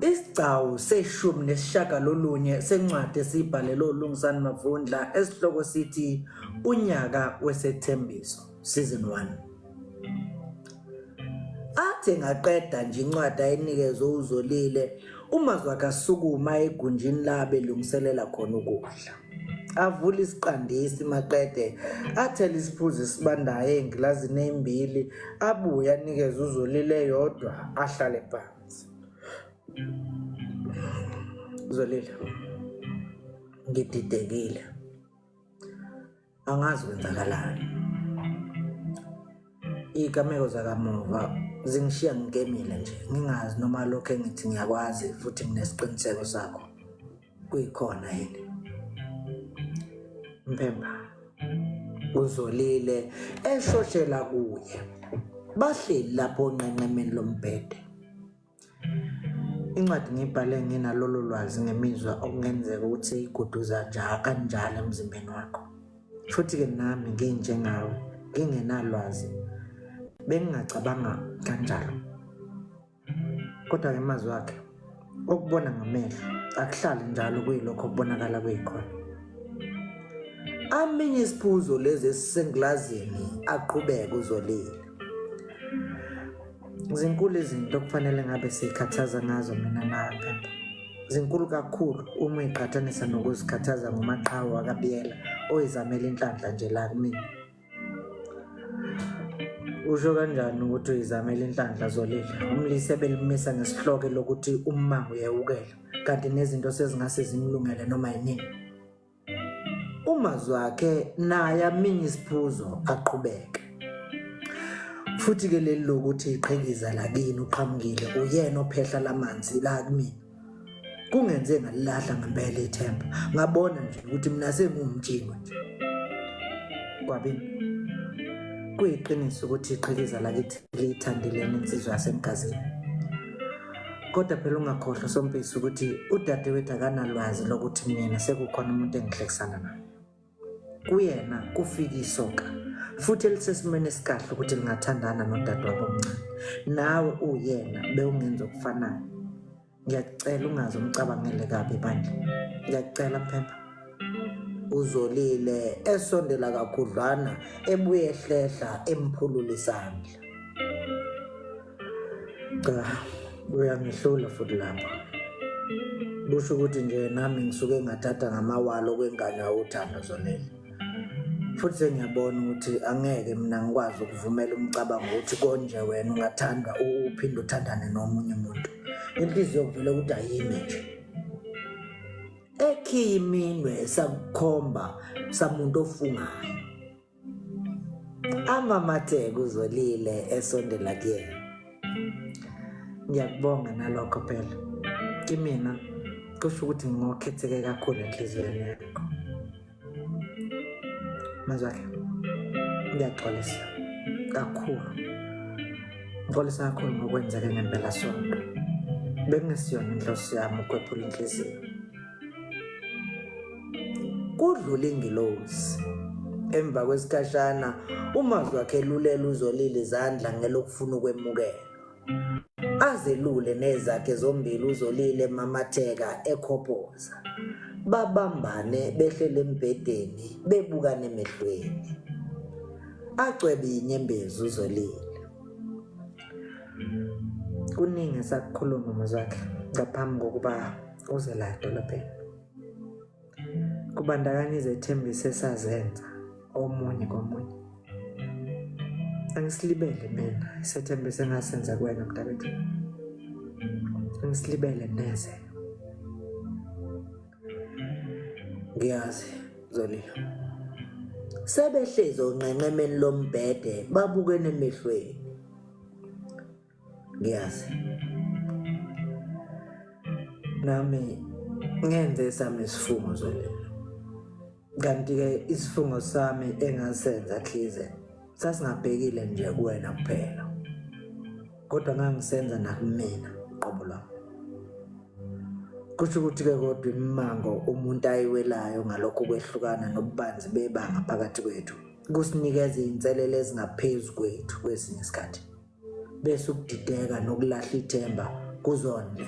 Isigcawu seshumi nesishagalolunye sencwadi esiyibhalelwe uLungisani Mavundla esihloko sithi Unyaka Wesethembiso Season 1. Athe ngaqeda nje incwadi ayinikezwe uZolile uMazwakhe asukuma egunjini labe lungiselela khona ukudla. Avula isiqandisi maqede athela isiphuzo esibandayo engilazini embili abuye anikeze uZolile yodwa ahlale phansi. Zolile, ngididekile, angazi kwenzakalani. Igameko zakamuva zingishiya ngikemile nje, ngingazi noma lokho engithi ngiyakwazi futhi nginesiqiniseko sakho kuyikhona yini. Mpemba, uZolile eshoshela kuye, bahleli lapho onqenqemeni lombhede. Incwadi ngibhale nginalolo lwazi ngemizwa okungenzeka ukuthi iguduza kanjalo emzimbeni wakho. Futhi ke nami nginjengawe, ngingenalwazi, bengingacabanga kanjalo. Kodwa ke Mazwakhe, okubona ngamehlo akuhlali njalo kuyilokho okubonakala kuyikhona. Aminye isiphuzo lezi esisengilazini aqhubeka uZolile. Zinkulu izinto okufanele ngabe sikhathaza ngazo mina nawe Mpemba. Zinkulu kakhulu uma iqhathanisa nokuzikhathaza ngomaqhawe wakabiyela oyizamela inhlanhla nje la kumina. Usho kanjani ukuthi uyizamela inhlanhla Zolile? Umlise belimisa ngesihloko lokuthi ummango uyewukela kanti nezinto sezingase zimlungele noma yini. uMazwakhe naye aminye isiphuzo aqhubeke. Futhi ke leli lokuthi iqhikiza lakini uqhamukile uyena ophehla lamanzi la kimi kungenze ngalilahla ngempela ithemba. Ngabona nje ukuthi mina sengumjingo nje. Kwabini kuyiqiniso ukuthi iqhikiza lakithi lithandile insizwa yasemgazini. Kodwa phela ungakhohlwa Sompisi ukuthi udadewethu akanalwazi lokuthi mina sekukhona umuntu engihlekisana naye. Kuyena kufika isoka futhi elisesimene esikahle ukuthi lingathandana nodadewabo omncane. Nawe uyena bewungenza okufanayo. Ngiyacela ungaze umcabangele kabi bandla. Ngiyacela Mpemba. uZolile esondela kakhudlwana ebuye ehlehla emphulula isandla. Cha, uyangihlula futhi lapho. Kusho ukuthi nje nami ngisuke ngathatha ngamawalo kwengane uthando Zolile. Futhi ngiyabona ukuthi angeke mina ngikwazi ukuvumela umcabango ukuthi konje wena ungathanda uphinde uthandane nomunye umuntu. Inhliziyo yokuvela ukuthi ayime nje. Ekhiyiminwe sakukhomba samuntu ofungayo. Amamatheke uZolile esondela kuyena. Ngiyakubonga nalokho phela. Kimina kusho ukuthi ngokhetheke kakhulu enhliziyweni yakho. Mazwakhe, ngiyaxolisa kakhulu. Ngixolisa kakhulu ngokwenzeke ngempela sonke. Bengisiyona inhloso yami ukwephula inhliziyo. Kudlula ingilosi. Emva kwesikhashana uMazwakhe elulela uZolile izandla ngelokufuna ukwemukela. Azelule nezakhe zombili uZolile emamatheka ekhophoza. Babambane behlele embhedeni bebukana emehlweni. Acwebe inyembezi uZolile. Kuningi sakukhuluma Mazwakhe ngaphambi kokuba uze la edolobheni. Kubandakanya izethembiso esazenza omunye komunye. Angisilibele mina isethembiso engasenza kuwena mntakwethu. Angisilibele neze. Ngiyazi Zolile. Sebehlezi onqenqemeni lombhede babukene emehlweni. Ngiyazi. Nami ngenze sami isifungo Zolile. Kanti ke isifungo sami engasenza khize sasingabhekile nje kuwena kuphela. Kodwa ngangisenza nakumina qobo lami. Kusho ukuthi ke kodwa imango umuntu ayiwelayo ngalokho kwehlukana nobubanzi bebanga phakathi kwethu kusinikeza inselele ezingaphezulu kwethu kwesinye isikhathi. Bese ukudideka nokulahla ithemba kuzona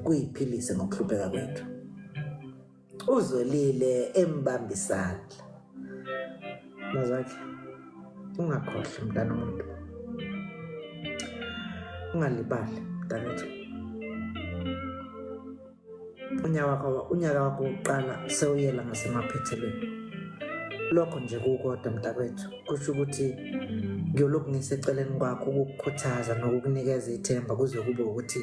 kuyiphilise ngokuhlupheka kwethu. Uzolile embamba isandla. Mazakhe, ungakhohlwa mntana womuntu. Ungalibali mntanethu. Unyaka wakho wokuqala sewuyela ngasemaphethelweni. Lokho nje kukodwa mntakwethu kusho ukuthi ngiyolokhu ngiseceleni kwakho ukukukhuthaza nokukunikeza ithemba kuze kube ukuthi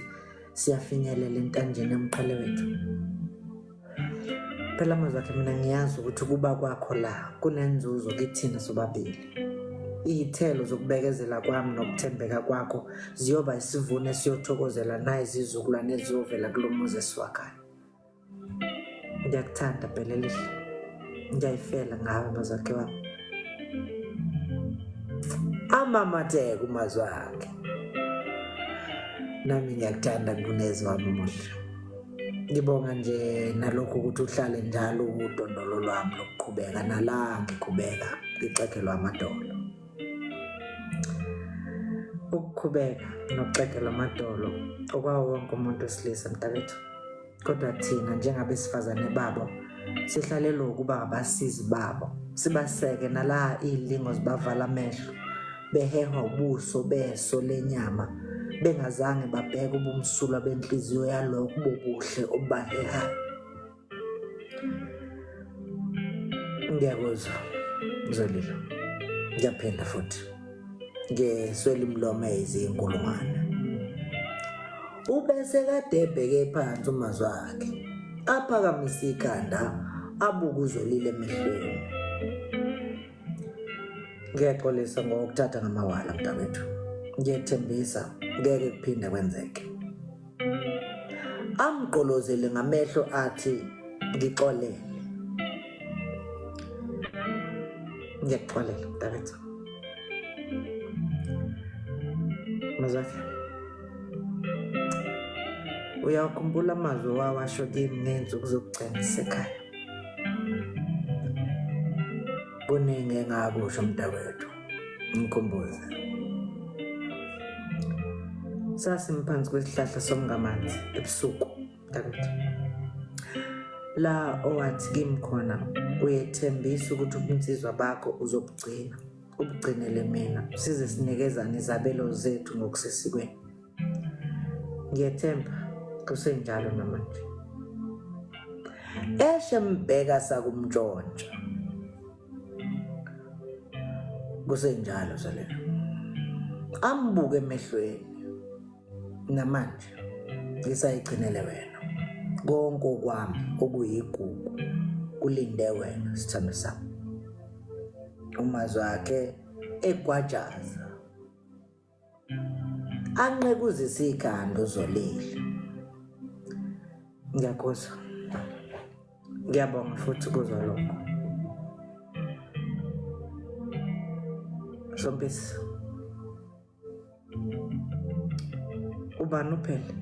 siyafinyelela entanjeni yomqhele wethu. Phela Mazakhe, mina ngiyazi ukuthi kuba kwakho la kunenzuzo kithina sobabili. Izithelo zokubekezela kwami nokuthembeka kwakho ziyoba isivuno esiyothokozela nayi izizukulwane eziyovela kulo muzi esiwakhaya. Ngiyakuthanda phela lihle. Ngiyayifela ngawe Mazakhe wami. Amamateko Mazakhe. Nami ngiyakuthanda Nkunezi wami omuhle. Ngibonga nje nalokho ukuthi uhlale njalo udondolo lwami lokuqhubeka nala ngiqhubeka ngixegelwa amadolo. Ukuqhubeka nokuxegelwa amadolo okwawo wonke umuntu wesilisa mntakwethu. Kodwa thina njengabesifazane babo sihlalelwe ukuba abasizi babo, sibaseke nala izilingo zibavala amehlo, behehwa ubuso beso lenyama, bengazange babheke ubumsulwa benhliziyo yalokho bobuhle obubahehayo. Ngiyakuzwa Mzolile, ngiyaphinda futhi ngeswela imlomo eyizinkulungwane. Ubese kade ebheke phansi uMazwakhe, aphakamisa ikhanda, abuka uZolile emehlweni. Ngiyaxolisa ngokuthatha ngamawala mntakwethu. Ngiyethembisa ngeke kuphinde kwenzeke. Amgqolozele ngamehlo athi ngixolele. Ngiyaxolela mntakwethu. Mazakhe, uyakhumbula amazwi owawasho kimi ngenzuku zokugcina esekhaya? Kuningi engakusho mntakwethu, ngikhumbuze. Sasimphansi kwesihlahla somngamanzi ebusuku mntakwethu. La owathi kimi khona uyethembisa ukuthi ubunsizwa bakho uzobugcina, ubugcinele mina size sinikezane izabelo zethu ngokusesikweni. Ngiyethemba kusenjalo namanje. Eshe mbheka sakumntshontsha. Kusenjalo Zolile. Ambuke emehlweni. Namanje ngisayigcinele wena. Konke okwami okuyigugu kulinde wena sithando sami. Umazwakhe egwajaza. Anqekuzisa ikhanda uZolile. Ngiyakuzwa. Ngiyabonga futhi kuzwa lokho. Sompisi. Ubani uphele?